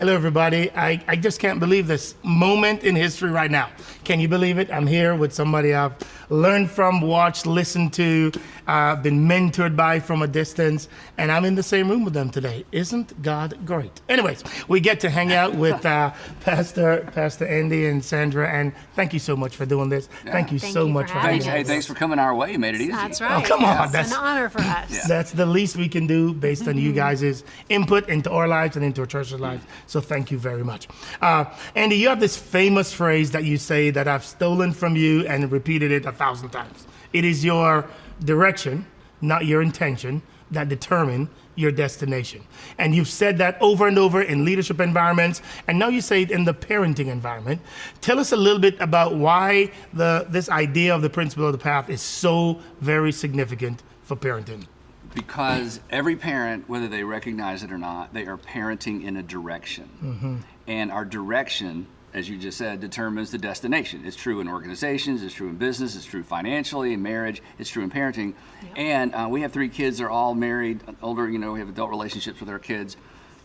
Hello, everybody. I just can't believe this moment in history right now. Can you believe it? I'm here with somebody I've learned from, watched, listened to, been mentored by from a distance, and I'm in the same room with them today. Isn't God great? Anyways, we get to hang out with Pastor Andy and Sandra, and thank you so much for doing this. Yeah. Thank you so much for having us. Hey, thanks for coming our way. You made it easy. That's right. Oh, come on. It's an honor for us. That's the least we can do based on you guys' input into our lives and into our church's lives. So thank you very much. Andy, you have this famous phrase that you say that I've stolen from you and repeated it 1,000 times. It is your direction, not your intention, that determine your destination. And you've said that over and over in leadership environments, and now you say it in the parenting environment. Tell us a little bit about why this idea of the principle of the path is so very significant for parenting. Because every parent, whether they recognize it or not, they are parenting in a direction. Mm-hmm. And our direction, as you just said, determines the destination. It's true in organizations, it's true in business, it's true financially, in marriage, it's true in parenting. Yep. And we have 3 kids, they're all married, older, we have adult relationships with our kids.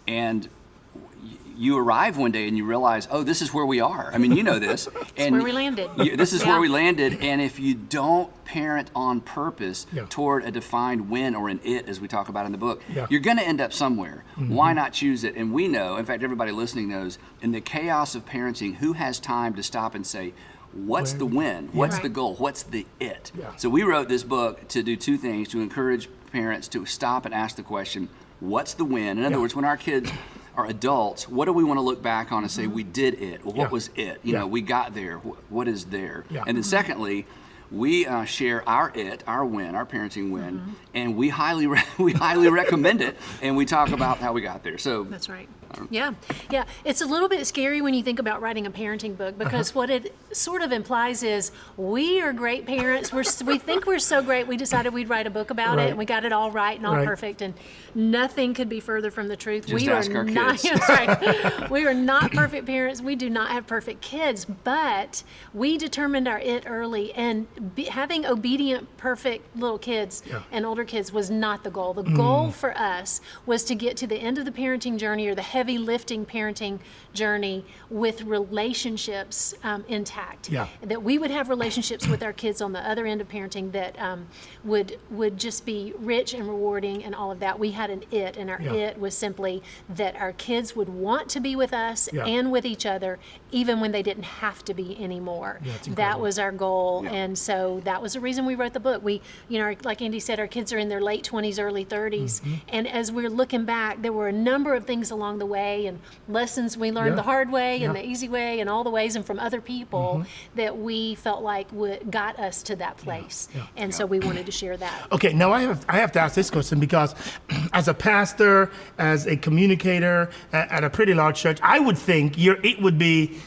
And you arrive one day and you realize, oh, this is where we are. I mean, you know this. It's where we landed. This is where we landed. And if you don't parent on purpose toward a defined win or an it, as we talk about in the book, you're going to end up somewhere. Mm-hmm. Why not choose it? And we know, in fact, everybody listening knows, in the chaos of parenting, who has time to stop and say, what's the win? What's the goal? What's the it? Yeah. So we wrote this book to do 2 things, to encourage parents to stop and ask the question, what's the win? In other words, when our kids are adults, what do we want to look back on and say, we did it? Well, what was it? We got there. What is there? Yeah. And then secondly, we share our it, our win, our parenting win, and we highly recommend it, and we talk about how we got there. So that's right. Yeah. It's a little bit scary when you think about writing a parenting book, because what it sort of implies is we are great parents. We think we're so great. We decided we'd write a book about it, and we got it all right and all perfect, and nothing could be further from the truth. Just ask our kids. We are not perfect parents. We do not have perfect kids, but we determined our it early, and having obedient, perfect little kids and older kids was not the goal. The goal for us was to get to the end of the parenting journey, or the heavy lifting parenting journey, with relationships intact. That we would have relationships with our kids on the other end of parenting that would just be rich and rewarding and all of that. We had an it, and our it was simply that our kids would want to be with us and with each other, even when they didn't have to be anymore. That was our goal, and so that was the reason we wrote the book. We, like Andy said, our kids are in their late 20s, early 30s, and as we're looking back, there were a number of things along the way, and lessons we learned the hard way and the easy way, and all the ways, and from other people that we felt like got us to that place. And so we wanted to share that. Okay, now I have to ask this question, because as a pastor, as a communicator at a pretty large church, I would think it would be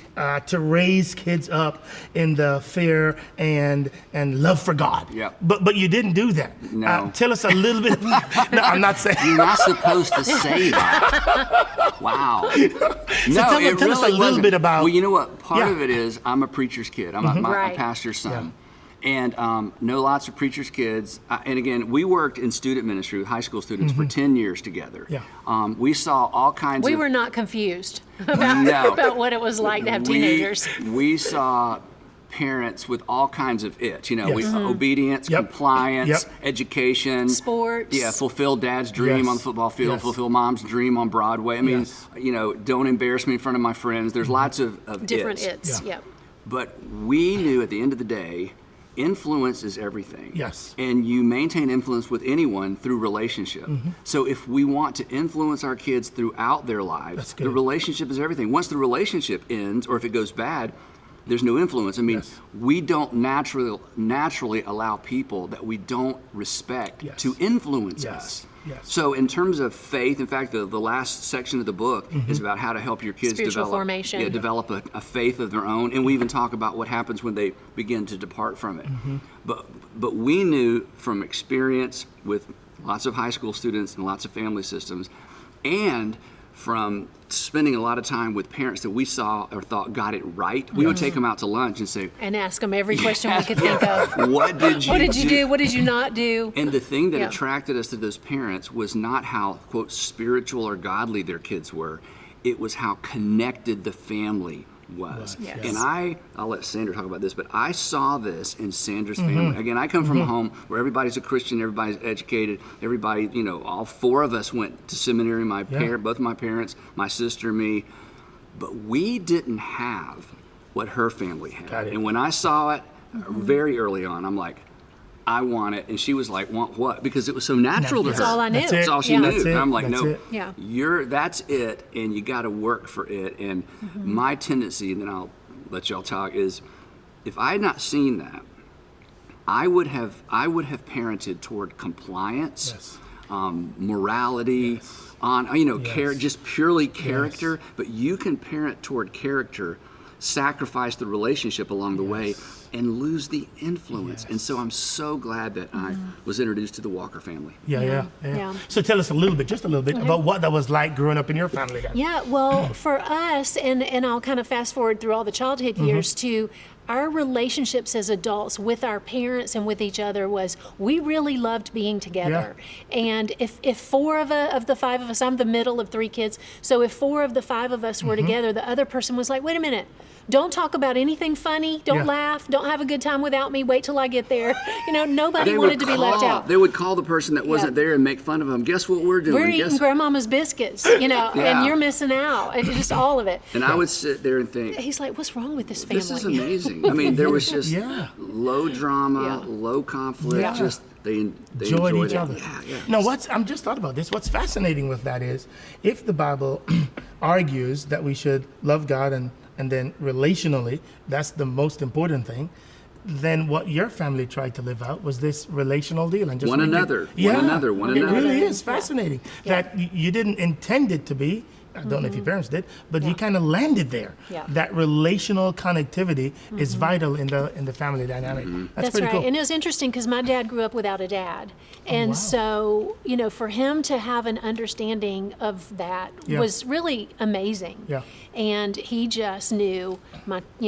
to raise kids up in the fear and love for God. But you didn't do that. No. Tell us a little bit. No, I'm not saying. You're not supposed to say that. Wow. Tell us a little bit about. Well, you know what? Part of it is I'm a preacher's kid. I'm a pastor's son. And know lots of preachers' kids. And again, we worked in student ministry with high school students for 10 years together. We saw all kinds of... We were not confused about what it was like to have teenagers. We saw parents with all kinds of it. Obedience, compliance, education. Sports. Fulfill dad's dream on the football field, fulfill mom's dream on Broadway. I mean, don't embarrass me in front of my friends. There's lots of different its. But we knew at the end of the day, influence is everything. Yes. And you maintain influence with anyone through relationship. So if we want to influence our kids throughout their lives, the relationship is everything. Once the relationship ends, or if it goes bad, there's no influence. I mean, we don't naturally allow people that we don't respect to influence us. So in terms of faith, in fact, the last section of the book is about how to help your kids develop a faith of their own. And we even talk about what happens when they begin to depart from it. But we knew from experience with lots of high school students and lots of family systems, and from spending a lot of time with parents that we saw or thought got it right, we would take them out to lunch and say, and ask them every question we could think of. What did you do? What did you not do? And the thing that attracted us to those parents was not how, quote, spiritual or godly their kids were. it was how connected the family was. Yes. And I'll let Sandra talk about this, but I saw this in Sandra's family. Again, I come from a home where everybody's a Christian, everybody's educated, everybody, all four of us went to seminary, both of my parents, my sister, me, but we didn't have what her family had. Got it. And when I saw it very early on, I'm like, I want it. And she was like, want what? Because it was so natural to her. That's all I knew. That's That's all she knew. That's it. And I'm like, That's no, it. Yeah. that's it, and you got to work for it. And my tendency, and then I'll let y'all talk, is if I had not seen that, I would have parented toward compliance, Yes. morality, just purely character. But you can parent toward character, sacrifice the relationship along the way, and lose the influence. And so I'm so glad that I was introduced to the Walker family. Yeah. Yeah. So tell us just a little bit about what that was like growing up in your family. Then. Yeah, well, for us, and I'll kind of fast forward through all the childhood years to our relationships as adults with our parents and with each other was we really loved being together. And if four of the five of us, I'm the middle of three kids, so if four of the five of us were together, the other person was like, wait a minute, don't talk about anything funny, don't laugh, don't have a good time without me, wait till I get there. Nobody wanted to be left out. They would call the person that wasn't there and make fun of them. Guess what we're doing? We're eating grandmama's biscuits, and you're missing out, and just all of it. And I would sit there and think, He's like, what's wrong with this family? this is amazing. I mean, there was just low drama, low conflict, just they enjoyed each other. Yeah. Now, I'm just thought about this. What's fascinating with that is if the Bible argues that we should love God and then relationally, that's the most important thing, then what your family tried to live out was this relational deal. And just one another. It really is fascinating that you didn't intend it to be. I don't know if your parents did, but you kind of landed there. Yeah. That relational connectivity is vital in the family dynamic. That's pretty right. cool. And it was interesting because my dad grew up without a dad. And so, for him to have an understanding of that was really amazing. Yeah. And he just knew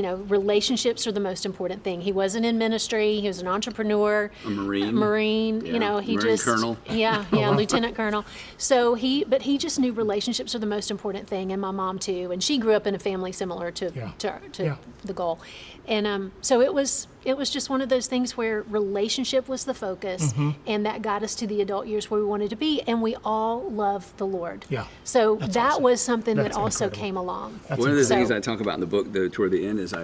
relationships are the most important thing. He wasn't in ministry. He was an entrepreneur. A Marine. Marine, he just. Colonel. Yeah, Lieutenant Colonel. So he just knew relationships are the most important thing, and my mom too. And she grew up in a family similar to the goal. And so it was just one of those things where relationship was the focus, and that got us to the adult years where we wanted to be, and we all love the Lord. Yeah. So That's that awesome. was something That's that also incredible. came along. One of the things I talk about in the book, toward the end, is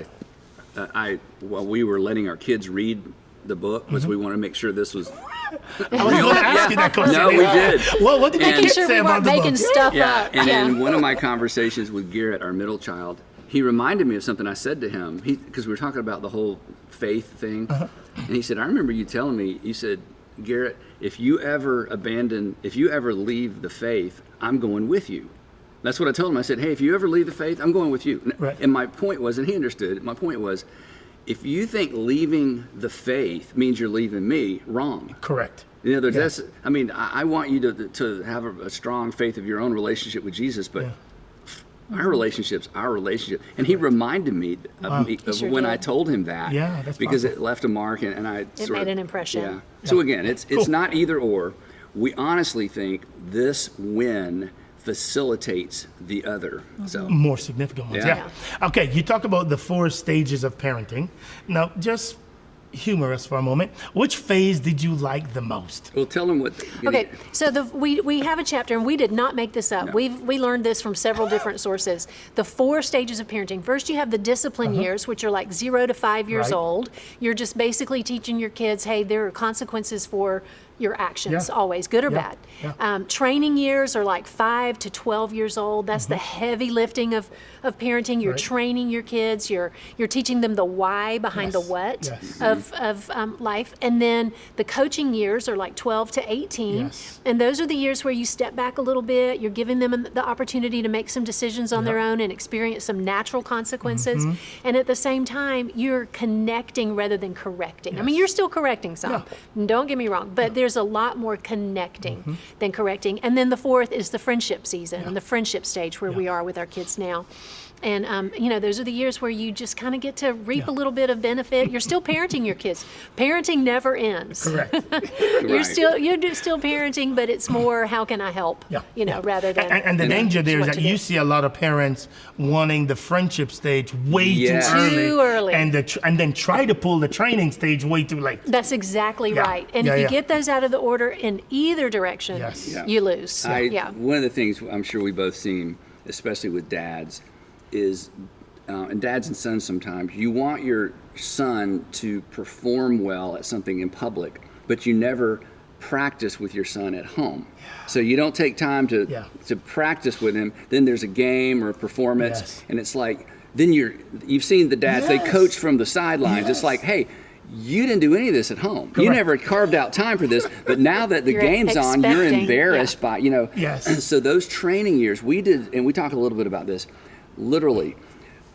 while we were letting our kids read the book, was we want to make sure this was. I was going to ask you that question. No, we did. Well, what did Making the kids sure say we about weren't the making book? stuff Yeah, up. and in one of my conversations with Garrett, our middle child, he reminded me of something I said to him, because we were talking about the whole faith thing, and he said, I remember you telling me, you said, Garrett, if you ever leave the faith, I'm going with you. That's what I told him. I said, hey, if you ever leave the faith, I'm going with you. Right. And my point was, and he understood, my point was, if you think leaving the faith means you're leaving me, wrong. Correct. That's, I want you to have a strong faith of your own relationship with Jesus, but our relationship's our relationship. And he reminded me of when I told him that, that's because powerful. it left a mark, and I It made an impression. Yeah. So again, it's not either or. We honestly think this win facilitates the other. So More significant ones. Yeah. Okay, you talk about the 4 stages of parenting. Now, just humor us for a moment. Which phase did you like the most? well, tell them what. Okay, so we have a chapter, and we did not make this up. No. We learned this from several different sources. The 4 stages of parenting. First, you have the discipline years, which are like 0 to 5 years Right. old. You're just basically teaching your kids, hey, there are consequences for your actions, always, good or bad. Yeah. Training years are like 5 to 12 years old. That's the heavy lifting of parenting. You're Right. training your kids. You're teaching them the why behind the what of life. And then the coaching years are like 12 to 18. Yes. And those are the years where you step back a little bit. You're giving them the opportunity to make some decisions on their own and experience some natural consequences. And at the same time, you're connecting rather than correcting. I mean, you're still correcting some. Don't get me wrong. But there's a lot more connecting than correcting. And then the 4th is the friendship season and the friendship stage where we are with our kids now. And, those are the years where you just kind of get to reap a little bit of benefit. You're still parenting your kids. Parenting never ends. Correct. You're still parenting, but it's more, how can I help? Rather than. And the danger there is that you see a lot of parents wanting the friendship stage way too early. And then try to pull the training stage way too late. That's exactly right. And if you get those out of the order in either direction, you lose. One of the things I'm sure we both seen, especially with dads, is, and dads and sons sometimes, you want your son to perform well at something in public, but you never practice with your son at home. So you don't take time to practice with him. Then there's a game or a performance, and it's like, then you've seen the dads, they coach from the sidelines. It's like, hey, you didn't do any of this at home. Correct. You never carved out time for this, but now that the game's on, you're embarrassed by, So those training years, we did, and we talked a little bit about this, literally,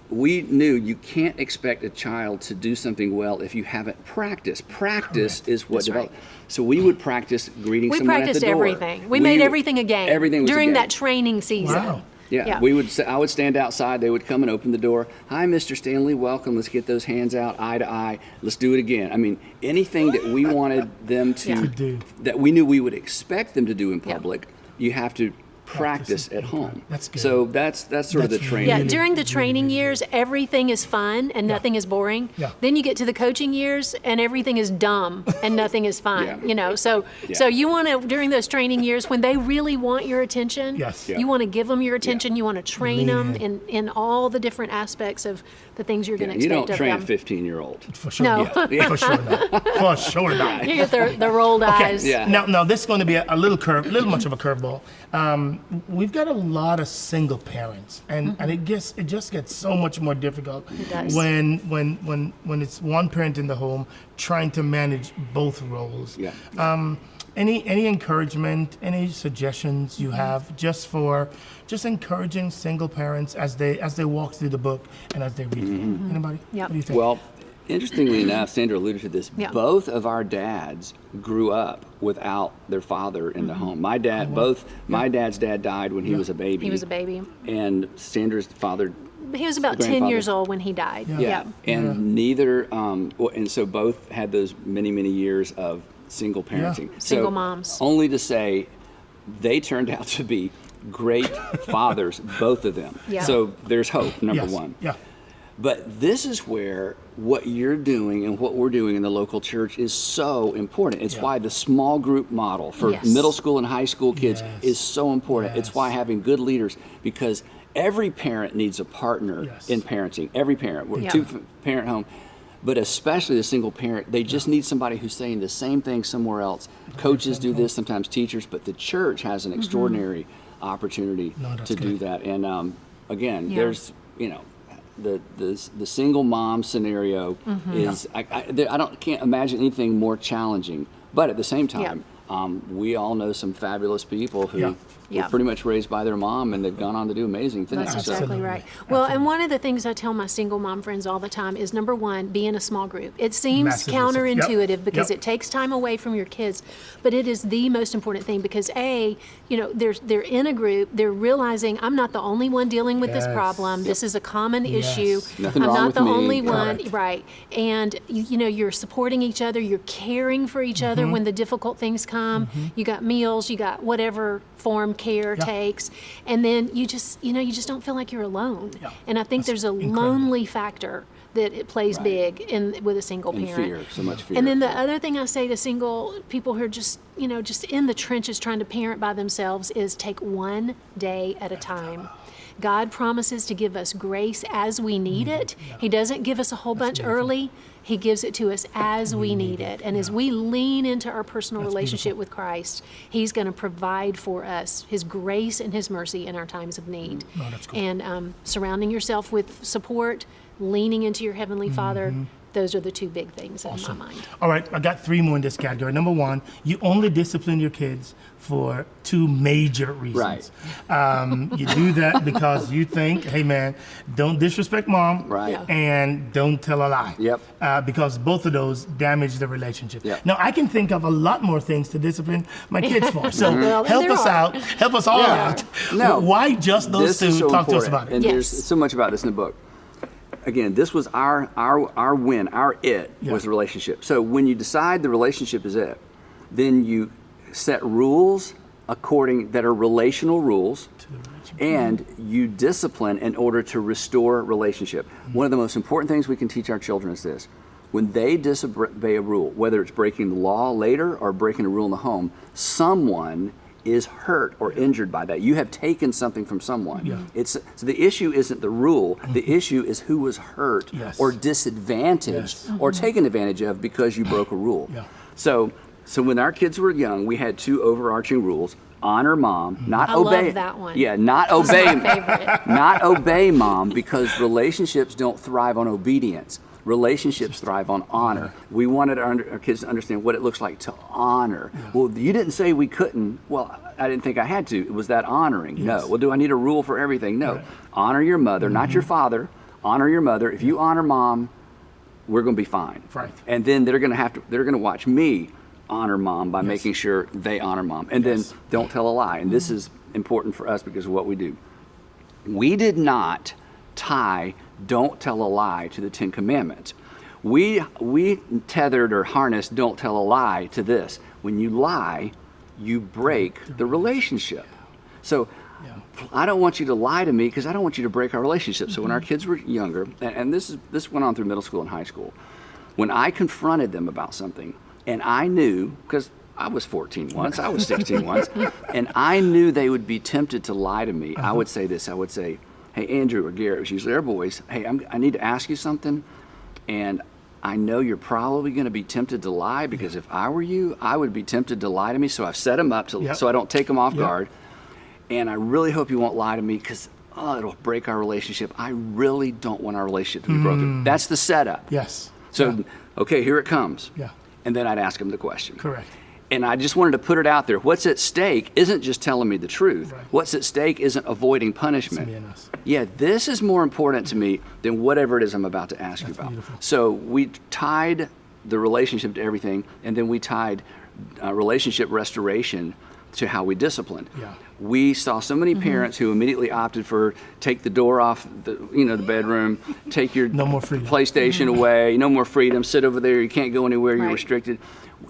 we knew you can't expect a child to do something well if you haven't practiced. Practice is what develops. Right. So we would practice greeting someone at the door. We practiced everything. We made everything a game. Everything was during a game. That training season. Wow. Yeah, I would stand outside. They would come and open the door. Hi, Mr. Stanley. Welcome. Let's get those hands out, eye to eye. Let's do it again. I mean, anything that we wanted them to do, that we knew we would expect them to do in public, you have to practice at home. That's good. So that's sort of the training. Yeah, during the training years, everything is fun and nothing is boring. Yeah. Then you get to the coaching years and everything is dumb and nothing is fun. So you want to, during those training years, when they really want your attention, you want to give them your attention. You want to train them in all the different aspects of the things you're going to expect of them. You don't train a 15-year-old. For sure. No. For sure not. For sure not. You get the rolled eyes. Yeah. Now this is going to be a little much of a curveball. We've got a lot of single parents, and it just gets so much more difficult when it's one parent in the home trying to manage both roles. Yeah. Any encouragement, any suggestions you have just encouraging single parents as they walk through the book and as they read it? Anybody? Yeah. What do you think? Well, interestingly enough, Sandra alluded to this. Yeah. Both of our dads grew up without their father in the home. My dad, my dad's dad died when he was a baby. He was a baby. And Sandra's father. He was about 10 years old when he died. Yeah. And neither, and so both had those many, many years of single parenting. Single moms. Only to say they turned out to be great fathers, both of them. Yeah. So there's hope, number one. Yeah. But this is where what you're doing and what we're doing in the local church is so important. It's why the small group model for middle school and high school kids is so important. It's why having good leaders, because every parent needs a partner in parenting. Every parent. We're a two-parent home. But especially the single parent, they just need somebody who's saying the same thing somewhere else. Coaches do this, sometimes teachers, but the church has an extraordinary opportunity to do that. And again, there's, the single mom scenario is, I can't imagine anything more challenging. But at the same time, we all know some fabulous people who were pretty much raised by their mom, and they've gone on to do amazing things. That's exactly right. Well, and one of the things I tell my single mom friends all the time is, number one, be in a small group. It seems counterintuitive because it takes time away from your kids, but it is the most important thing because they're in a group, they're realizing I'm not the only one dealing with this problem. This is a common issue. Nothing I'm wrong not with the me. only one, right? And you're supporting each other, you're caring for each other when the difficult things come. You got meals, you got whatever form care takes, and then you just don't feel like you're alone. And I think there's a lonely factor that it plays big with a single parent. Fear, so much fear. And then the other thing I say to single people who are just in the trenches trying to parent by themselves is take one day at a time. God promises to give us grace as we need it. He doesn't give us a whole bunch early. He gives it to us as we need it. And as we lean into our personal relationship with Christ, He's going to provide for us His grace and His mercy in our times of need. And surrounding yourself with support, leaning into your Heavenly Father, those are the two big things in my mind. All right, I got 3 more in this category. Number 1, you only discipline your kids for 2 major reasons. Right. You do that because you think, hey man, don't disrespect mom, Right. Yeah. and don't tell a lie. Yep. Because both of those damage the relationship. Yep. Now I can think of a lot more things to discipline my kids for. So Well, help there us are. out, help us all Yeah. out. No. Why just those This is 2? so Talk to us important. about it. And Yes. there's so much about this in the book. Again, this was our win, our it was the relationship. So when you decide the relationship is it, then you set rules that are relational rules, and you discipline in order to restore relationship. One of the most important things we can teach our children is this. When they disobey a rule, whether it's breaking the law later or breaking a rule in the home, someone is hurt or injured by that. You have taken something from someone. Yeah. So the issue isn't the rule. The issue is who was hurt Yes. or disadvantaged or taken advantage of because you broke a rule. Yeah. So when our kids were young, we had 2 overarching rules: honor mom, not I obey. love that one. Yeah, not obey. Favorite. Not obey mom, because relationships don't thrive on obedience. Relationships thrive on honor. We wanted our kids to understand what it looks like to honor. Well, you didn't say we couldn't. Well, I didn't think I had to. Was that honoring? Yes. No. Well, do I need a rule for everything? No. Right. Honor your mother, not your father. Honor your mother. If you honor mom, we're going to be fine. Right. And then they're going to watch me honor mom by making sure they honor mom. And then don't tell a lie. And this is important for us because of what we do. We did not tie don't tell a lie to the 10 Commandments. We tethered or harnessed don't tell a lie to this. When you lie, you break the relationship. So I don't want you to lie to me because I don't want you to break our relationship. So when our kids were younger, and this went on through middle school and high school, when I confronted them about something, and I knew, because I was 14 once, I was 16 once, and I knew they would be tempted to lie to me, I would say this. I would say, hey, Andrew or Garrett, it was usually our boys, hey, I need to ask you something, and I know you're probably going to be tempted to lie, because if I were you, I would be tempted to lie to me, so I've set them up so I don't take them off guard, and I really hope you won't lie to me, because it'll break our relationship. I really don't want our relationship to be broken. That's the setup. Yes. So, okay, here it comes. Yeah. And then I'd ask them the question. Correct. And I just wanted to put it out there. What's at stake isn't just telling me the truth. Right. What's at stake isn't avoiding punishment. me and us. Yeah, this is more important to me than whatever it is I'm about to ask you about. Beautiful. So we tied the relationship to everything, and then we tied relationship restoration to how we disciplined. Yeah. We saw so many parents who immediately opted for take the door off the bedroom, take your No more freedom. PlayStation away, no more freedom, sit over there, you can't go anywhere, you're Right. restricted.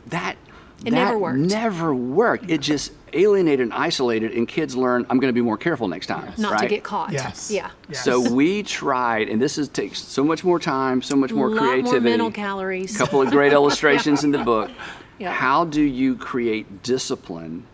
That never worked. Never worked. It just alienated and isolated, and kids learn, I'm going to be more careful next time. Not right? to get caught. Yes. Yeah. Yes. So we tried, and takes so much more time, so much more Lot creativity. more mental calories. A couple of great illustrations in the book. Yeah. How do you create discipline?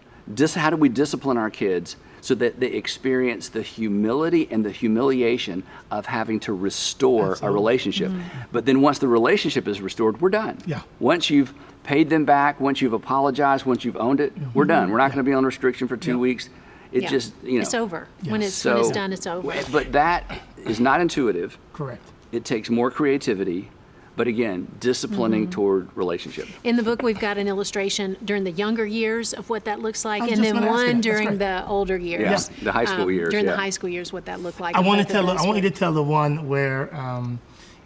How do we discipline our kids so that they experience the humility and the humiliation of having to restore a relationship? But then once the relationship is restored, we're done. Yeah. Once you've paid them back, once you've apologized, once you've owned it, we're done. We're not going to be on restriction for 2 weeks. It Yeah. just, It's over. When it's done, it's over. But that is not intuitive. Correct. It takes more creativity. But again, disciplining toward relationship. In the book, we've got an illustration during the younger years of what that looks like, I was and just then gonna ask you one that. That's during right. the older years. Yeah, the high school years, During yeah. the high school years, what that looked like. I want Both of those you were- to tell the one where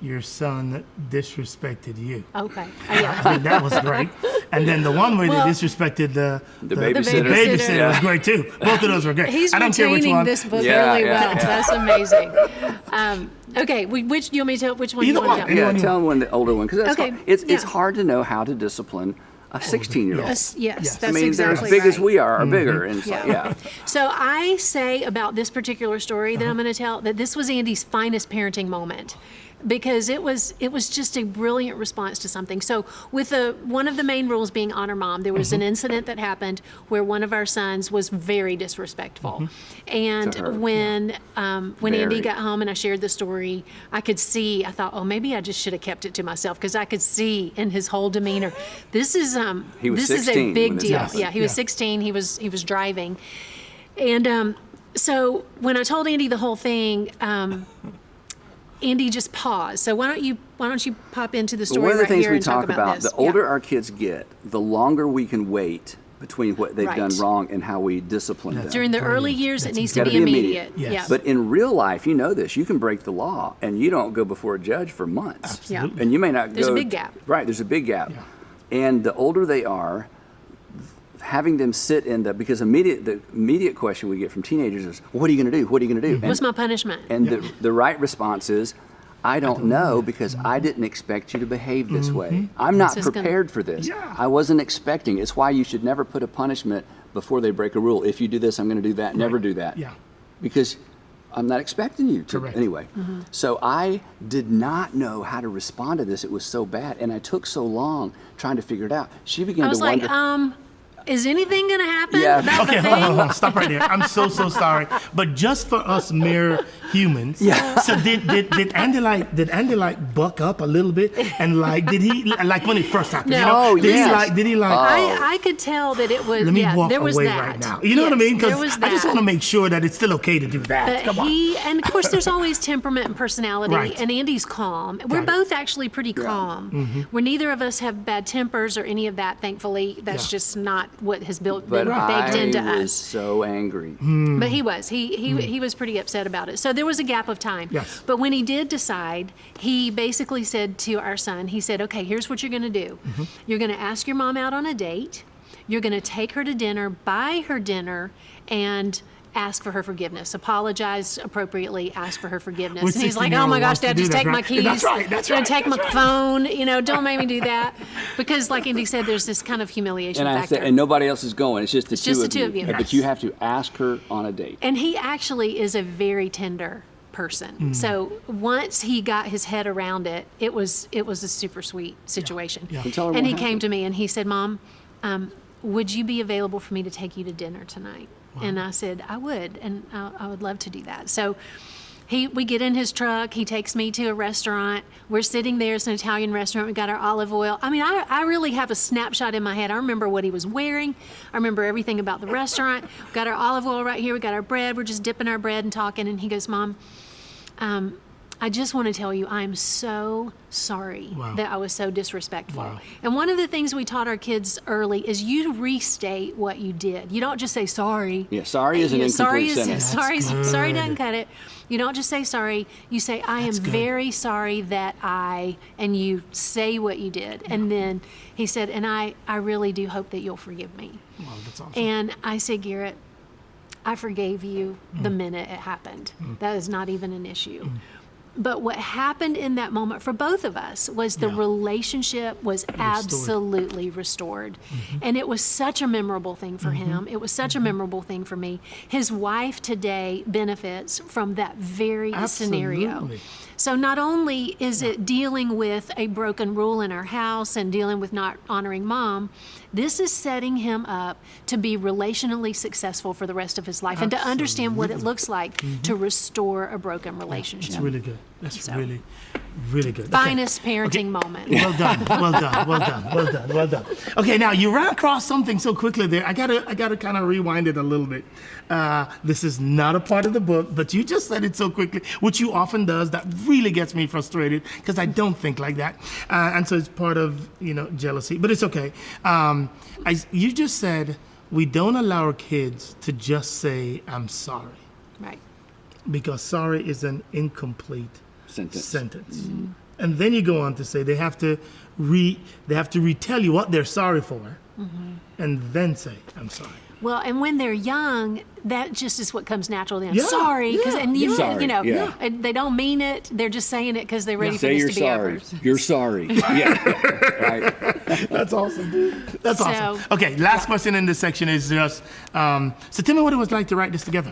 your son disrespected you. Okay. I think that was great. And then the one where Well- they disrespected the babysitter. babysitter was Yeah. great too. Both of those were great. He's I don't care which retaining one. this book Yeah, really yeah, well. yeah. That's amazing. Okay, which do you want me to tell? Which one do you Either want one. to Either tell? Yeah, one you tell them the older one, because Okay, it's yeah. hard to know how to discipline a 16-year-old. Yes, Yes. that's I mean, they're exactly as big right. as we are, or bigger, and it's like, Yeah. yeah. So I say about this particular story that I'm going to tell that this was Andy's finest parenting moment, because it was just a brilliant response to something. So with one of the main rules being honor mom, there was an incident that happened where one of our sons was very disrespectful, and To her. when Andy Very. got home and I shared the story, I thought, oh, maybe I just should have kept it to myself, because I could see in his whole demeanor, this is He was this is a 16 big when this deal. happened. Yeah, he was Yeah. 16. He was driving, and so when I told Andy the whole thing, Andy, just pause. So why don't you pop into the But story one of the right things here we and talk talk about, this? the older our kids get, the longer we can wait between what they've Right. done wrong and how we discipline them. During the early years, it needs to gotta be be immediate. immediate. Yes. But in real life, you know this, you can break the law and you don't go before a judge for months. Absolutely. And you may not There's go. a big gap. Right, there's a big gap. Yeah. And the older they are, having them sit in because the immediate question we get from teenagers is, what are you going to do? What are you going to do? What's my punishment? And the right response is, I don't know because I didn't expect you to behave this way. I'm not This is gonna- prepared for this. Yeah. I wasn't expecting. It's why you should never put a punishment before they break a rule. If you do this, I'm going to do that. Never do that. Yeah. Because I'm not expecting you to. Correct. Anyway, so I did not know how to respond to this. It was so bad. And I took so long trying to figure it out. She began I was to like, wonder. is anything going to happen Yeah. about Okay, the hold thing? on. Stop right there. I'm so sorry. But just for us mere humans. Yeah. So did Andy buck up a little bit and did he like when it first happened? No. You know? Oh, Did yes. he I could tell that it was, Let me walk there was away that. right now. You know what I Yes, mean? there Because was I just that. want to make sure that it's still okay to do that. But Come on. and of course, there's always temperament and personality, Right. and Andy's calm. We're Got it. both actually pretty calm. Where neither of us have bad tempers or any of that, thankfully. That's Yeah. just not what has been But baked into I was us. so angry. But he was. He was pretty upset about it. So there was a gap of time. Yes. But when he did decide, he basically said to our son, he said, okay, here's what you're going to do. You're going to ask your mom out on a date. You're going to take her to dinner, buy her dinner, and ask for her forgiveness. Apologize appropriately, ask for her forgiveness. Which And he's like, 16-year-old oh my gosh, wants to Dad, do just that, take my right? keys. That's right, that's right, Take that's my right. phone. Don't make me do that. Because like Andy said, there's this kind of humiliation And I factor. said, and nobody else is going. It's just the just the two two of of you. you. But you have to ask her on a date. And he actually is a very tender person. So once he got his head around it, it was a super sweet situation. Yeah. And tell her And what he came happened. to me and he said, Mom, would you be available for me to take you to dinner tonight? And I said, I would, and I would love to do that. So we get in his truck, he takes me to a restaurant. We're sitting there, it's an Italian restaurant, we got our olive oil. I mean, I really have a snapshot in my head. I remember what he was wearing. I remember everything about the restaurant. We got our olive oil right here, we got our bread, we're just dipping our bread and talking. And he goes, Mom, I just want to tell you, I'm so sorry Wow. that I was so disrespectful. Wow. And one of the things we taught our kids early is you restate what you did. You don't just say sorry. Yeah, sorry is an incomplete sentence. Sorry, That's sorry good. doesn't cut it. You don't just say sorry. You say, I am That's good. very sorry that and you say what you did. And then he said, and I really do hope that you'll forgive me. Wow, that's awesome. And I said, Garrett, I forgave you the minute it happened. That is not even an issue. But what happened in that moment for both of us was the Yeah. relationship was absolutely restored. And it was such a memorable thing for him. It was such a memorable thing for me. His wife today benefits from that very scenario. Absolutely. So not only is it dealing with a broken rule in our house and dealing with not honoring Mom, this is setting him up to be relationally successful for the rest of his life and to understand what it looks like to restore a broken relationship. That's really good. That's So. really, really good. Okay. Finest parenting moment. Well done, well done, well done, well done, well done. Okay, now you ran across something so quickly there. I gotta kind of rewind it a little bit. This is not a part of the book, but you just said it so quickly, which you often does. That really gets me frustrated because I don't think like that, and so it's part of jealousy. But it's okay. You just said we don't allow our kids to just say "I'm sorry" Right. because sorry is an incomplete Sentence. And then you go on to say they have to retell you what they're sorry for, and then say I'm sorry. Well, and when they're young, that just is what comes natural to them. Yeah, Sorry, because yeah, and you, yeah. Sorry, yeah. and they don't mean it. They're just saying it because they're ready for Say this you're to be sorry. over. You're sorry. Yeah. Right. That's awesome, dude. That's So- awesome. Okay, last question in this section is just so tell me what it was like to write this together.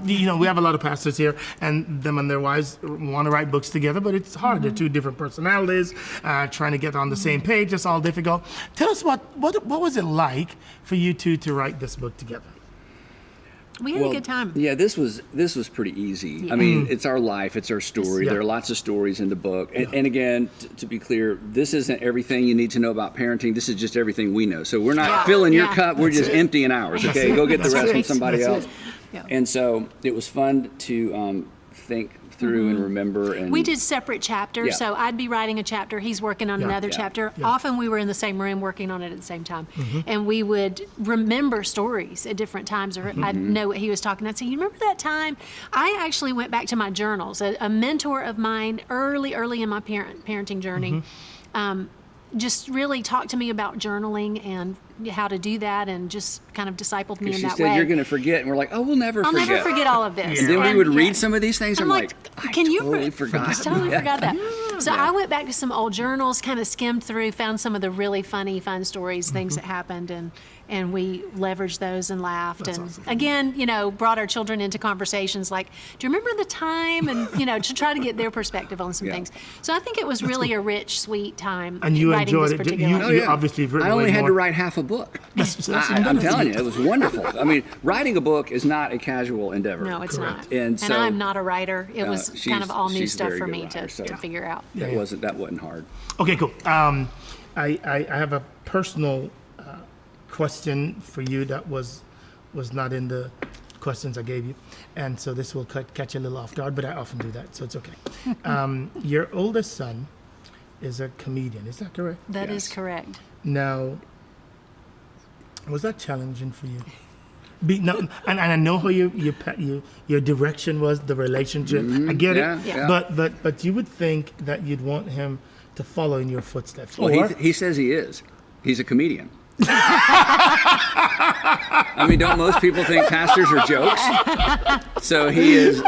We have a lot of pastors here, and them and their wives want to write books together, but it's hard. They're two different personalities, trying to get on the same page. It's all difficult. Tell us what was it like for you two to write this book together? We had a good time. Yeah, this was pretty easy. I mean, it's our life, it's our story. Yeah. There are lots of stories in the book. And again, to be clear, this isn't everything you need to know about parenting. This is just everything we know. So we're not filling your cup, we're just emptying ours, okay? Go get the rest from somebody else. Yeah. And so it was fun to think through and remember. And We did separate chapters, Yeah. so I'd be writing a chapter, he's working on another Yeah. chapter. Yeah. Often we were in the same room working on it at the same time. And we would remember stories at different times, or I'd know what he was talking. I'd say, you remember that time? I actually went back to my journals. A mentor of mine early in my parenting journey just really talked to me about journaling and how to do that, and just kind of discipled me in she that said, way. you're going to forget. And we're like, oh, we'll never I'll forget. never forget all of this. And then we would yeah. read some of these things. I'm I'm like, I can you totally forgot. I totally Yeah. forgot that. So I went back to some old journals, kind of skimmed through, found some of the really fun stories, things that happened, and we leveraged those and laughed. That's and awesome. again, brought our children into conversations like, do you remember the time? And, to try to get their perspective on some Yeah. things. So I think it was really a rich, sweet time. And you writing enjoyed this it. particular You obviously have written I only way had more. to write half a book. That's I'm telling you, it was wonderful. I mean, writing a book is not a casual endeavor. No, it's Correct. not. And so- I'm not a writer. It was kind of all new she's stuff very for good me writer, so- to figure out. That Yeah. wasn't hard. Okay, cool. I have a personal question for you that was not in the questions I gave you, and so this will catch you a little off guard, but I often do that, so it's okay. Your oldest son is a comedian, is that correct? That is Yes. correct. Now, was that challenging for you? And I know how your direction was, the relationship. I get Yeah, it, yeah. but you would think that you'd want him to follow in your footsteps. Well, or, he says he is. He's a comedian. I mean, don't most people think pastors are jokes? So he is.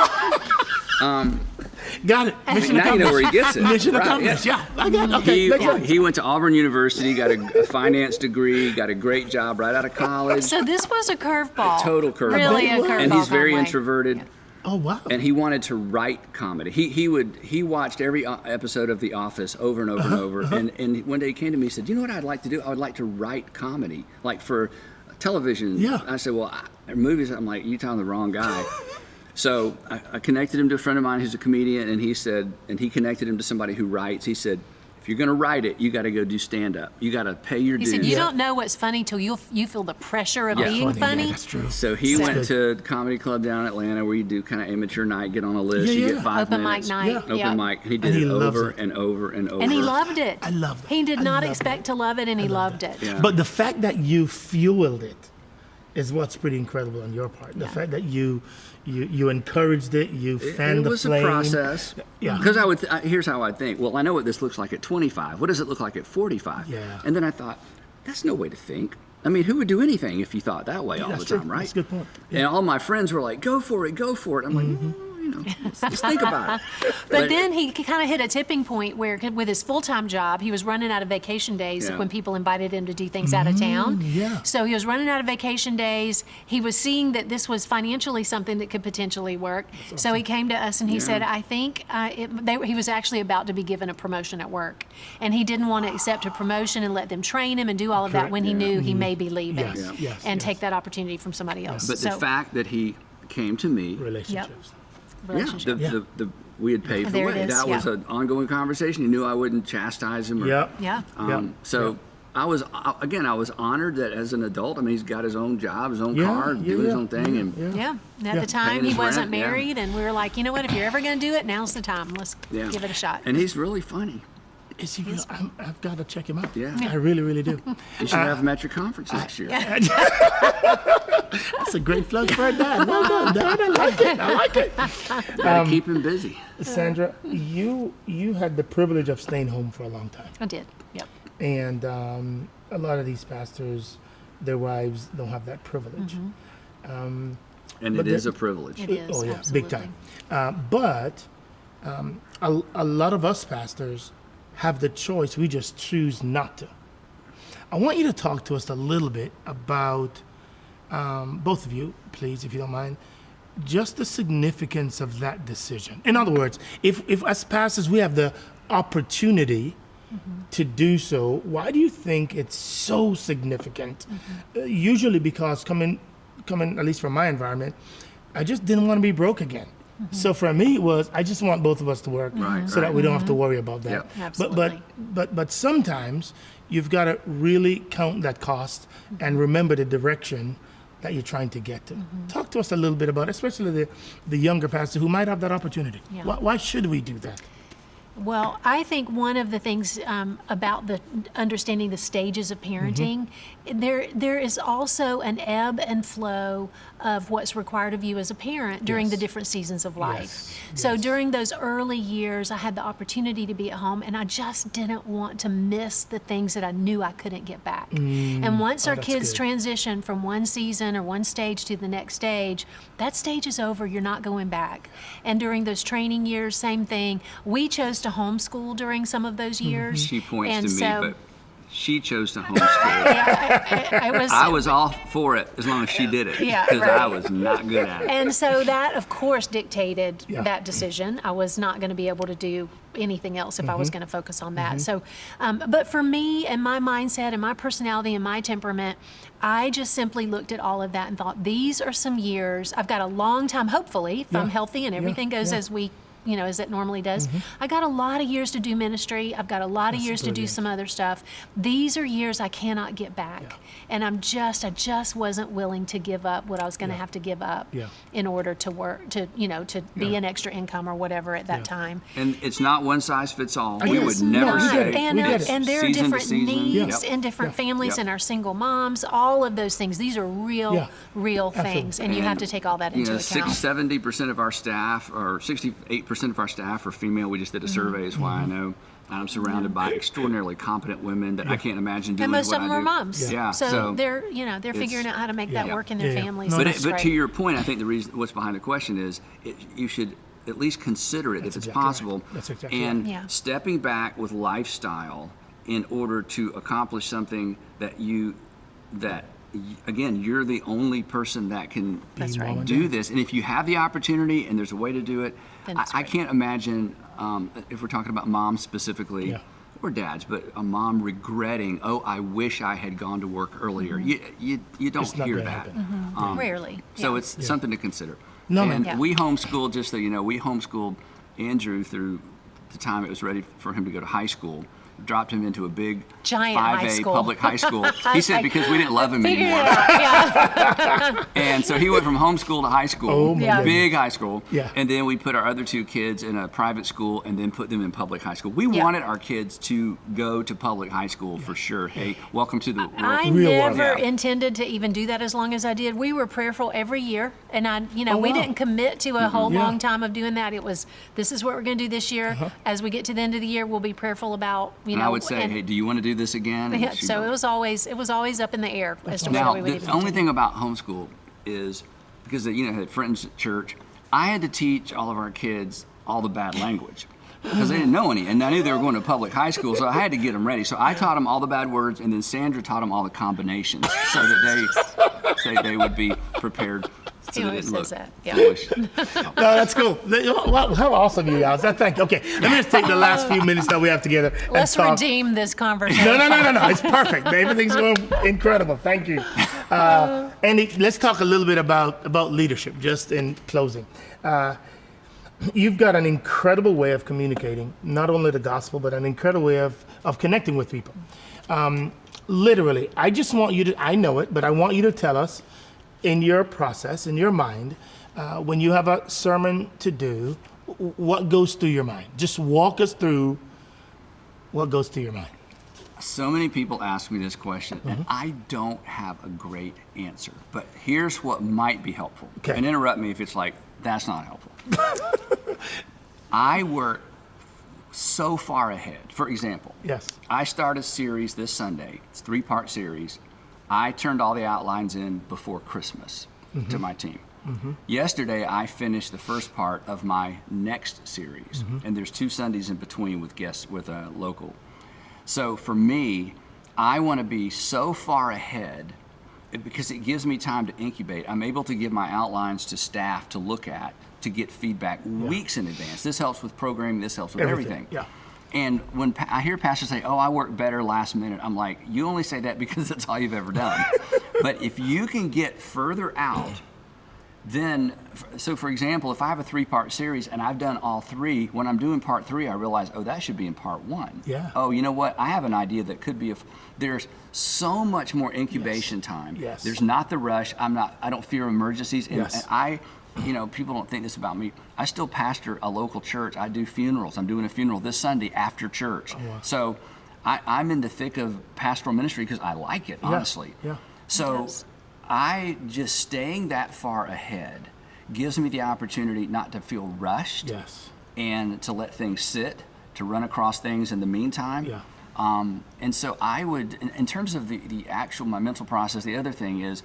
got it. Mission Now you know where he accomplished. gets it. Mission Right, accomplished. yeah. Yeah, I got it. Okay, makes sense. He went to Auburn University, got a finance degree, got a great job right out of college. So this was a curveball. Total curveball. Really a curveball. And he's very Conway. introverted. Oh wow. And he wanted to write comedy. He watched every episode of The Office over and over and over. And one day he came to me and said, you know what I'd like to do? I would like to write comedy, like for television. Yeah. I said, well, movies, I'm like, you're telling the wrong guy. So I connected him to a friend of mine who's a comedian, and he connected him to somebody who writes. He said, if you're going to write it, you got to go do stand-up. You got to pay your He dues. said, you don't know what's funny till you feel the pressure of Yeah. being Yeah, funny. that's true. So he That's went good. to Comedy Club down in Atlanta where you do kind of amateur night, get on a list, Yeah, you yeah. get 5 Open mic minutes. night. Yeah. Open yeah. mic. And he did And he it loves over it. and over and over. And he loved it. I loved it. He did I not loved expect to love it, and he loved it. Yeah. But the fact that you fueled it is what's pretty incredible on your part. The Yeah. fact that you encouraged it, you fanned It the was flame. a process. Yeah. Because here's how I think. Well, I know what this looks like at 25. What does it look like at 45? Yeah. And then I thought, that's no way to think. I mean, who would do anything if you thought that way all That's the true. time, right? That's a good point. Yeah. And all my friends were like, go for it, go for it. I'm like, just think about it. But then he kind of hit a tipping point where, with his full-time job, he was running out of vacation days Yeah. when people invited him to do things out of town. yeah. So he was running out of vacation days. He was seeing that this was financially something that could potentially work. So he came to us and he said, I think he was actually about to be given a promotion at work. And he didn't want to accept a promotion and let them train him and do all of that Correct. when he knew he may be leaving. Yes, yes, and yes. take that opportunity from somebody else. But the fact that he came to me, Relationships. relationship. we had paid for There it way. is, That was yeah. an ongoing conversation. He knew I wouldn't chastise him. Or, Yep. Yeah. Yep. So I was honored that as an adult. I mean, he's got his own job, his own Yeah, car, yeah, doing his yeah, own thing, and Yeah, and at Yeah. the time Paying he his wasn't rent, yeah. married, and we were like, you know what? If you're ever going to do it, now's the time. Let's yeah. give it a shot. And he's really funny. Is he real? I've got to check him out. Yeah. I really, really do. You should have him at your conference next year. That's a great plug for a dad. Well done, Dad. I like it. I like it. Gotta keep him busy. Sandra, you had the privilege of staying home for a long time. I did. Yep. And a lot of these pastors, their wives don't have that privilege. And But it is there- a privilege. It is. Oh yeah, absolutely. big time. But a lot of us pastors have the choice. We just choose not to. I want you to talk to us a little bit about, both of you, please, if you don't mind, just the significance of that decision. In other words, if as pastors we have the opportunity to do so, why do you think it's so significant? Usually because coming at least from my environment, I just didn't want to be broke again. So for me, it was I just want both of us to work, Right, so that we don't have to worry about that. Yep. Absolutely. But sometimes you've got to really count that cost and remember the direction that you're trying to get to. Talk to us a little bit about, especially the younger pastor who might have that opportunity. Yeah. Why should we do that? Well, I think one of the things about the understanding the stages of parenting, there is also an ebb and flow of what's required of you as a parent during the different seasons of life. So during those early years, I had the opportunity to be at home, and I just didn't want to miss the things that I knew I couldn't get back. And once our kids transition from one season or one stage to the next stage, that stage is over. You're not going back. And during those training years, same thing. We chose to homeschool during some of those years. She points and to me, so, but she chose to homeschool. I was all for it as long as she did it, because I was not good at it. And so that, of course, dictated that decision. I was not going to be able to do anything else if I was going to focus on that. So, but for me and my mindset and my personality and my temperament, I just simply looked at all of that and thought, these are some years. I've got a long time, hopefully, if I'm healthy and everything goes as we as it normally does. I got a lot of years to do ministry. I've got a lot of years to do some other stuff. These are years I cannot get back. And I just wasn't willing to give up what I was going to have to give up in order to work, to be an extra income or whatever at that time. And it's not one size fits all. We would never say. And there are different season. needs in different families and our single moms, all of those things. These are real things. And you have to take all that into account. 70% of our staff, or 68% of our staff are female. We just did a survey, is why I know. I'm surrounded by extraordinarily competent women that I can't imagine doing what I do. And most of them are moms. Yeah. So they're figuring out how to make that work in their families. But to your point, I think the reason what's behind the question is you should at least consider it if it's possible. That's exactly and stepping back with lifestyle in order to accomplish something that again, you're the only person that can do this. And if you have the opportunity and there's a way to do it, I can't imagine, if we're talking about moms specifically, or dads, but a mom regretting, I wish I had gone to work earlier. You don't hear that. Rarely. So it's something to consider. We homeschooled, just so you know, we homeschooled Andrew through the time it was ready for him to go to high school. Dropped him into a big giant 5A public high school. He said because we didn't love him anymore. And so he went from homeschool to high school, big high school. And then we put our other two kids in a private school and then put them in public high school. We wanted our kids to go to public high school for sure. Hey, welcome to the world. I never intended to even do that as long as I did. We were prayerful every year, and we didn't commit to a whole long time of doing that. It was, this is what we're going to do this year. As we get to the end of the year, we'll be prayerful about, and I would say, hey, do you want to do this again? And so it was always up in the air as to whether we would even the only thing about homeschool is, because I had friends at church, I had to teach all of our kids all the bad language because they didn't know any, and I knew they were going to public high school, so I had to get them ready. So I taught them all the bad words, and then Sandra taught them all the combinations so that they would be prepared. So he always says that. No, that's cool. How awesome you guys. Thank you. Okay, let me just take the last few minutes that we have together. Let's redeem this conversation. No. It's perfect. Everything's going incredible. Thank you. Andy, let's talk a little bit about leadership, just in closing. You've got an incredible way of communicating, not only the gospel, but an incredible way of connecting with people. Literally, I just want you to, I know it, but I want you to tell us, in your process, in your mind, when you have a sermon to do, what goes through your mind? Just walk us through what goes through your mind. So many people ask me this question, and I don't have a great answer. But here's what might be helpful. Okay. And interrupt me if it's like, that's not helpful. I work so far ahead. For example, I start a series this Sunday. It's a 3-part series. I turned all the outlines in before Christmas to my team. Yesterday, I finished the first part of my next series, and there's 2 Sundays in between with guests, with a local. So for me, I want to be so far ahead because it gives me time to incubate. I'm able to give my outlines to staff to look at, to get feedback weeks in advance. This helps with programming. This helps with everything. And when I hear pastors say, I work better last minute, I'm like, you only say that because that's all you've ever done. But if you can get further out, then, so for example, if I have a 3-part series and I've done all 3, when I'm doing part 3, I realize, oh, that should be in part 1. Yeah. Oh, you know what? I have an idea that could be, there's so much more incubation time. Yes. There's not the rush. I don't fear emergencies. And, Yes. and I, people don't think this about me. I still pastor a local church. I do funerals. I'm doing a funeral this Sunday after church. Oh, wow. So I'm in the thick of pastoral ministry because I like it, honestly. Yeah. So Yes. I just staying that far ahead gives me the opportunity not to feel rushed Yes. and to let things sit, to run across things in the meantime. Yeah. And so I would, in terms of the actual, my mental process, the other thing is,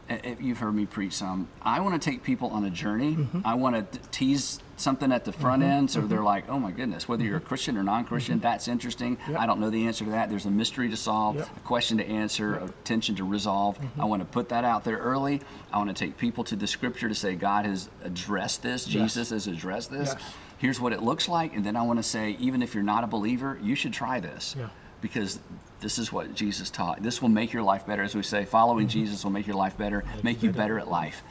if you've heard me preach some, I want to take people on a journey. I want to tease something at the front end so they're like, oh my goodness, whether you're a Christian or non-Christian, that's interesting. Yep. I don't know the answer to that. There's a mystery to solve, Yep. a question to answer, a tension to resolve. I want to put that out there early. I want to take people to the scripture to say God has addressed this, Jesus has addressed this. Yes. Here's what it looks like. And then I want to say, even if you're not a believer, you should try this. Yeah. Because this is what Jesus taught. This will make your life better. As we say, following Jesus will make your life better, make you better at life.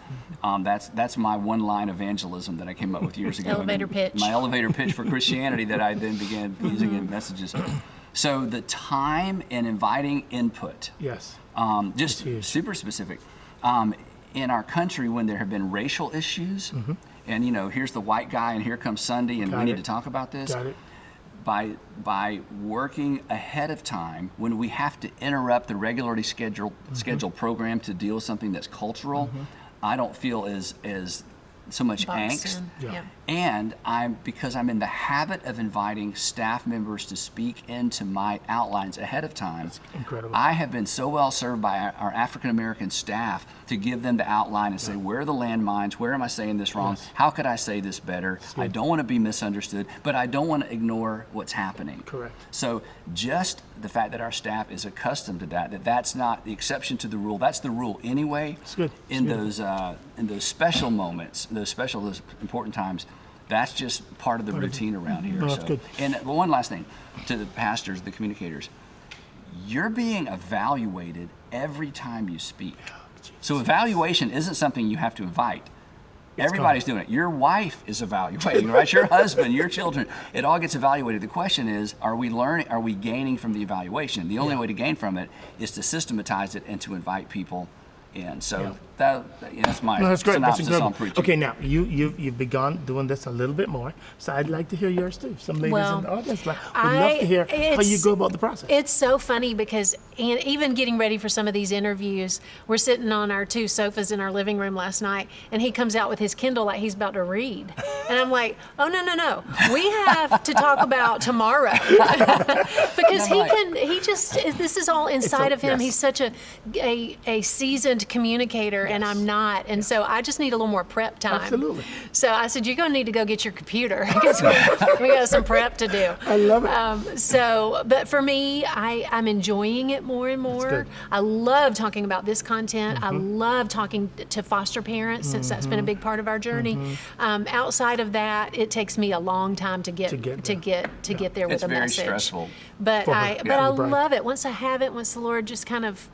That's my one-line evangelism that I came up with years ago. Elevator pitch. My elevator pitch for Christianity that I then began using in messages. So the time and inviting input, Yes. just huge. super specific. In our country, when there have been racial issues, and here's the white guy and here comes Sunday and Got we need it. to talk about this. Got it. By working ahead of time, when we have to interrupt the regularly scheduled program to deal with something that's cultural, I don't feel as so much Boxed angst. in. Yeah. Yeah. And because I'm in the habit of inviting staff members to speak into my outlines ahead of time. incredible. I have been so well served by our African American staff to give them the outline and say, where are the landmines? Where am I saying this wrong? Yes. How could I say this better? I don't want to be misunderstood, but I don't want to ignore what's happening. Correct. So just the fact that our staff is accustomed to that's not the exception to the rule. That's the rule anyway. It's good. It's In good. those special moments, those important times, that's just part of the routine around here. No, that's good. And one last thing to the pastors, the communicators, you're being evaluated every time you speak. So evaluation isn't something you have to invite. Everybody's doing it. Your wife is evaluating, right? Your husband, your children. It all gets evaluated. The question is, are we learning? Are we gaining from the evaluation? The only way to gain from it is to systematize it and to invite people in. So that's my No, that's great. That's synopsis incredible. on preaching. Okay, now you've begun doing this a little bit more, so I'd like to hear yours too. Some ladies Well, in the audience would love to hear how you go about the process. It's so funny because even getting ready for some of these interviews, we're sitting on our 2 sofas in our living room last night, and he comes out with his Kindle like he's about to read. And I'm like, oh, no. We have to talk about tomorrow. Because this is all inside of him. yes. He's such a seasoned communicator, and I'm not. And so I just need a little more prep time. Absolutely. So I said, you're going to need to go get your computer because we got some prep to do. I love it. But for me, I'm enjoying it more and more. good. I love talking about this content. I love talking to foster parents since that's been a big part of our journey. Outside of that, it takes me a long time to get there with It's a very message. stressful. But For her, I for the bride. love it. Once I have it, once the Lord just kind of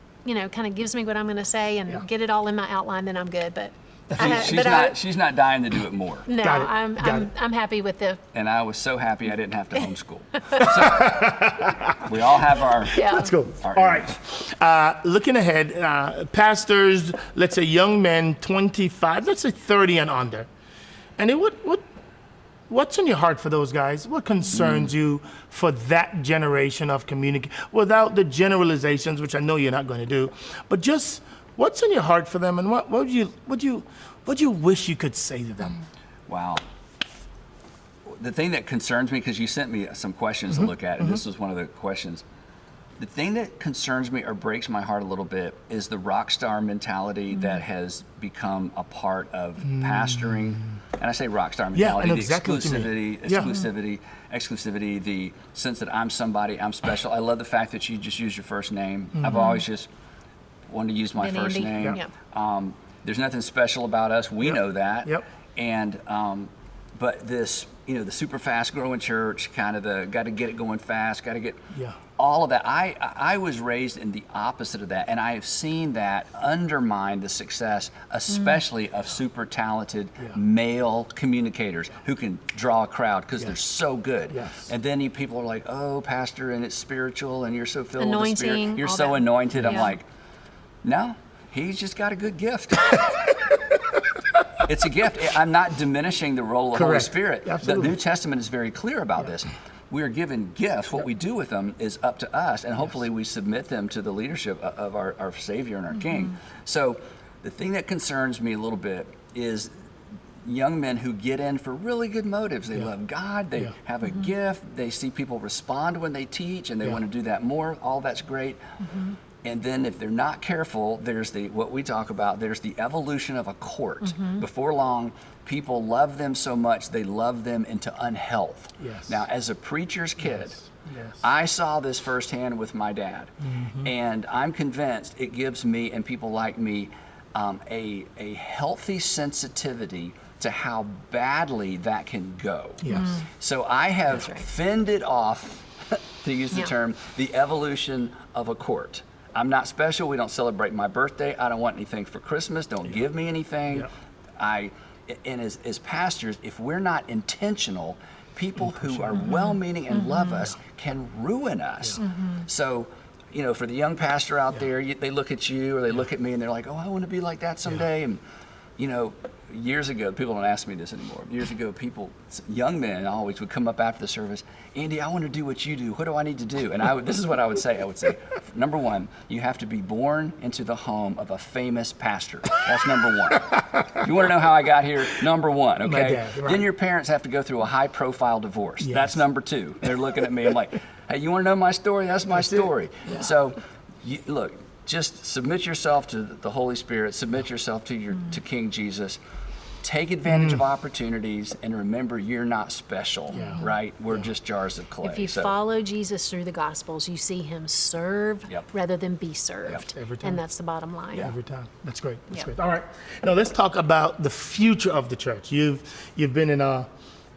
gives me what I'm going to say and get it all in my outline, then I'm good. But She's not dying to do it more. no, Got it. Got it. I'm happy with the. And I was so happy I didn't have to homeschool. So, we all have our. Yeah. Let's go. All All right. Looking ahead, pastors, let's say young men, 25, let's say 30 and under. And what's in your heart for those guys? What concerns you for that generation of without the generalizations, which I know you're not going to do, but just what's in your heart for them, and what would you wish you could say to them? Wow. The thing that concerns me, because you sent me some questions to look at, and this was one of the questions. The thing that concerns me or breaks my heart a little bit is the rock star mentality that has become a part of pastoring. And I say rock star mentality, I know the exactly what you mean. exclusivity, the sense that I'm somebody, I'm special. I love the fact that you just use your first name. I've always just wanted to use my Been first Andy. name. Yeah. There's nothing special about us. We know that. Yep. And but this, the super fast growing church, kind of the got to get it going fast, got to get all of that. I was raised in the opposite of that, and I have seen that undermine the success, especially of super talented male communicators who can draw a crowd because they're so good. Yes. And then people are like, "Oh, pastor, and it's spiritual, and you're so filled with the Spirit, Anointing, you're all so that." anointed." Yeah. I'm like, no, he's just got a good gift. It's a gift. I'm not diminishing the role of the Holy Correct. Spirit. Absolutely. The New Testament is very clear about this. We are given gifts. What we do with them is up to us, and hopefully we submit them to the leadership of our Savior and our King. So the thing that concerns me a little bit is young men who get in for really good motives. They love God, they have a gift, they see people respond when they teach, and they want to do that more. All that's great. And then if they're not careful, there's what we talk about, there's the evolution of a court. Before long, people love them so much, they love them into unhealth. Yes. Now, as a preacher's kid, Yes. I saw this firsthand with my dad. And I'm convinced it gives me and people like me a healthy sensitivity to how badly that can go. Yes. So I have fended off, to use the term, the evolution of a court. I'm not special. We don't celebrate my birthday. I don't want anything for Christmas. Don't give me anything. And as pastors, if we're not intentional, people who are well-meaning and love us can ruin us. So, for the young pastor out there, they look at you or they look at me and they're like, "Oh, I want to be like that someday." And years ago, people don't ask me this anymore. Years ago, young men always would come up after the service, "Andy, I want to do what you do. What do I need to do?" And this is what I would say. I would say, number one, you have to be born into the home of a famous pastor. That's number one. You want to know how I got here? Number one, okay? My dad, right. Then your parents have to go through a high-profile divorce. Yes. That's number two. They're looking at me. I'm like, "Hey, you want to know my story? That's my story." So, look. Just submit yourself to the Holy Spirit. Submit yourself to King Jesus. Take advantage of opportunities, and remember, you're not special, right? We're just jars of clay. If you follow Jesus through the Gospels, you see him serve rather than be served. Every time. And that's the bottom line. Every time. That's great. That's great. All right. Now let's talk about the future of the church. You've been in a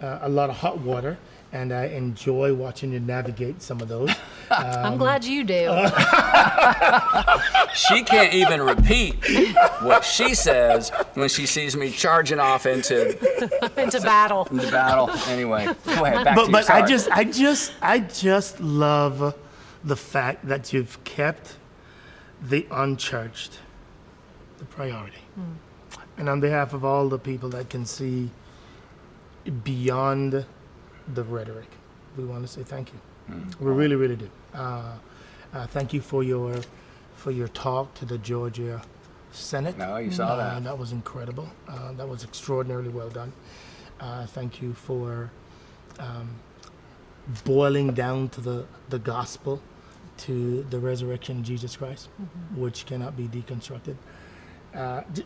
lot of hot water, and I enjoy watching you navigate some of those. I'm glad you do. She can't even repeat what she says when she sees me charging off into battle. battle. Anyway, go ahead. Back to you. But Sorry. I just love the fact that you've kept the unchurched the priority. And on behalf of all the people that can see beyond the rhetoric, we want to say thank you. We really, really do. Thank you for your talk to the Georgia Senate. No, you saw that. That was incredible. That was extraordinarily well done. Thank you for boiling down to the gospel, to the resurrection of Jesus Christ, which cannot be deconstructed.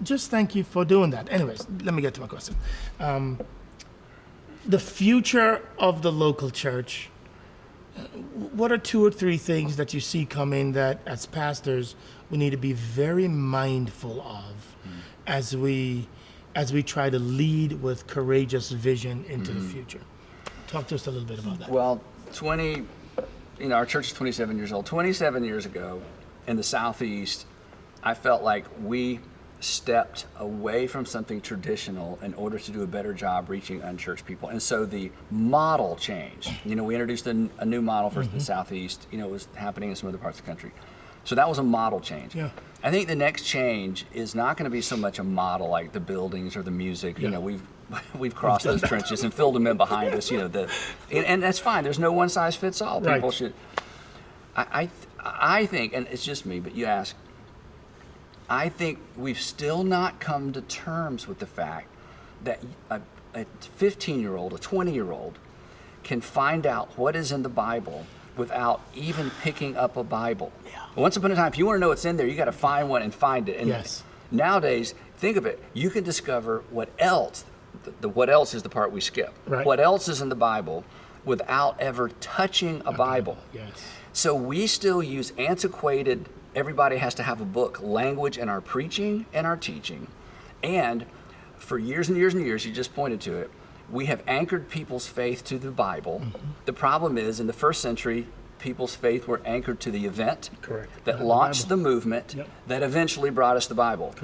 Just thank you for doing that. Anyways, let me get to my question. The future of the local church, what are 2 or 3 things that you see coming that as pastors we need to be very mindful of as we try to lead with courageous vision into the future? Talk to us a little bit about that. Well, our church is 27 years old. 27 years ago in the Southeast, I felt like we stepped away from something traditional in order to do a better job reaching unchurched people. And so the model changed. We introduced a new model for the Southeast. It was happening in some other parts of the country. So that was a model change. Yeah. I think the next change is not going to be so much a model like the buildings or the music. Yeah. We've crossed those trenches and filled them in behind us. And that's fine. There's no one size fits all. Right. People should. I think, and it's just me, but you ask. I think we've still not come to terms with the fact that a 15-year-old, a 20-year-old can find out what is in the Bible without even picking up a Bible. Yeah. Once upon a time, if you want to know what's in there, you got to find one and find it. And Yes. Nowadays, think of it, you can discover what else, the what else is the part we skip. Right. What else is in the Bible without ever touching a Bible. Yes. So we still use antiquated, everybody has to have a book, language in our preaching and our teaching. And for years and years and years, you just pointed to it, we have anchored people's faith to the Bible. The problem is, in the first century, people's faith were anchored to the event that launched the movement that eventually brought us the Bible.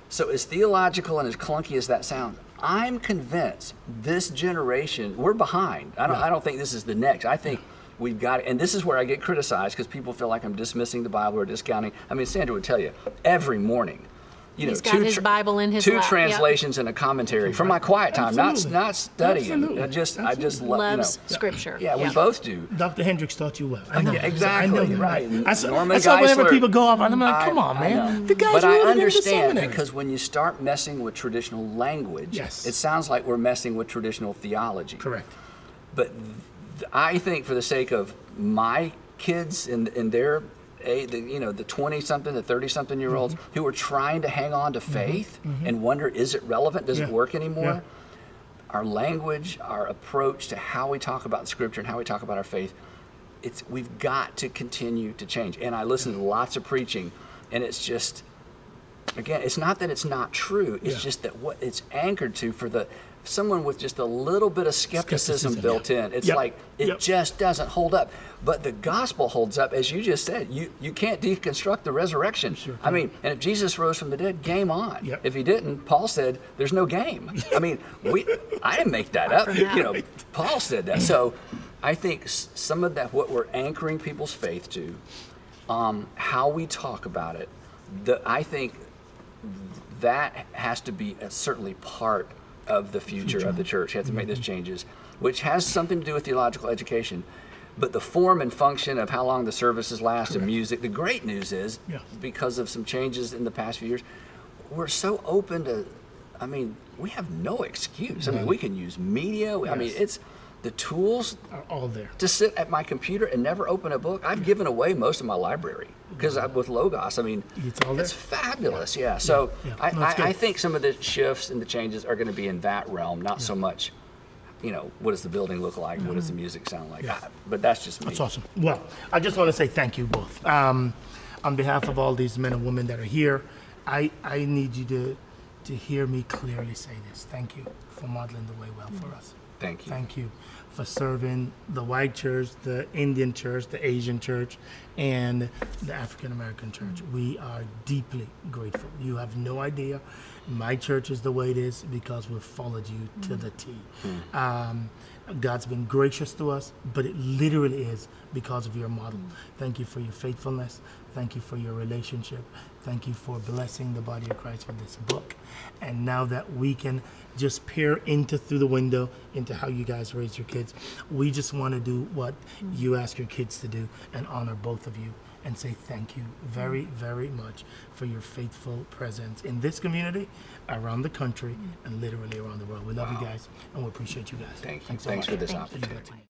So as theological and as clunky as that sounds, I'm convinced this generation, we're behind. I don't think this is the next. I think we've got it. And this is where I get criticized because people feel like I'm dismissing the Bible or discounting. I mean, Sandra would tell you, every morning, He's got his Bible in his two lap. translations and a commentary from my quiet time, not studying. I just loves Scripture. Yeah, we both do. Dr. Hendricks taught you well. I know. Exactly, I know right. I saw whenever people go off, I'm like, come on, man. The guys but I really understand because when you start messing with traditional language, it sounds like we're messing with traditional theology. Correct. But I think for the sake of my kids and their the 20-something, the 30-something-year-olds who are trying to hang on to faith and wonder, is it relevant? Does it work anymore? Our language, our approach to how we talk about Scripture and how we talk about our faith, we've got to continue to change. And I listen to lots of preaching, and it's just, again, it's not that it's not true. It's just that what it's anchored to for someone with just a little bit of skepticism built in. It's like, it just doesn't hold up. But the gospel holds up, as you just said. You can't deconstruct the resurrection. I mean, and if Jesus rose from the dead, game on. If he didn't, Paul said, there's no game. I mean, I didn't make that up. Paul said that. So I think some of that, what we're anchoring people's faith to, how we talk about it, I think that has to be certainly part of the future of the church. You have to make those changes, which has something to do with theological education. But the form and function of how long the services last and music, the great news is, because of some changes in the past few years, we're so open to, I mean, we have no excuse. I mean, we can use media. I mean, it's the tools are all there. To sit at my computer and never open a book. I've given away most of my library because with Logos, I mean, it's fabulous. So I think some of the shifts and the changes are going to be in that realm, not so much, what does the building look like? What does the music sound like? But that's just me. That's awesome. Well, I just want to say thank you both. On behalf of all these men and women that are here, I need you to hear me clearly say this. Thank you for modeling the way well for us. Thank you. Thank you for serving the white church, the Indian church, the Asian church, and the African American church. We are deeply grateful. You have no idea. My church is the way it is because we've followed you to the T. God's been gracious to us, but it literally is because of your model. Thank you for your faithfulness. Thank you for your relationship. Thank you for blessing the body of Christ with this book. And now that we can just peer through the window into how you guys raise your kids, we just want to do what you ask your kids to do and honor both of you and say thank you very, very much for your faithful presence in this community, around the country, and literally around the world. We love you guys, and we appreciate you guys. Thank you. Thanks for this opportunity.